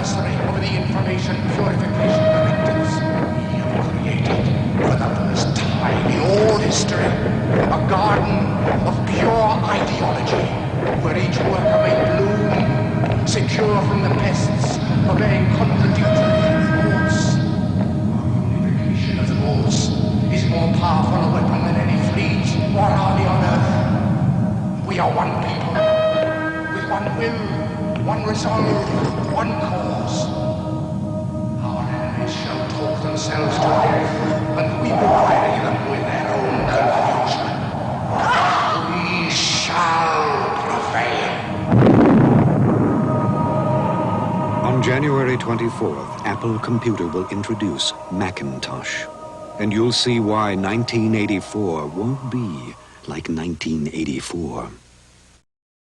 nursery of the information purification directives we have created for the first time in all history. A garden of pure ideology, where each worker may bloom, secure from the pests, obeying contradictory reports. Unification of the rules is more powerful a weapon than any fleet or army on earth. We are one people, with one will, one resolve, one cause. Our enemies shall talk themselves to death, and we will bury them with their own confusion. We shall prevail. On January 24th, Apple Computer will introduce Macintosh. And you'll see why 1984 won't be like 1984.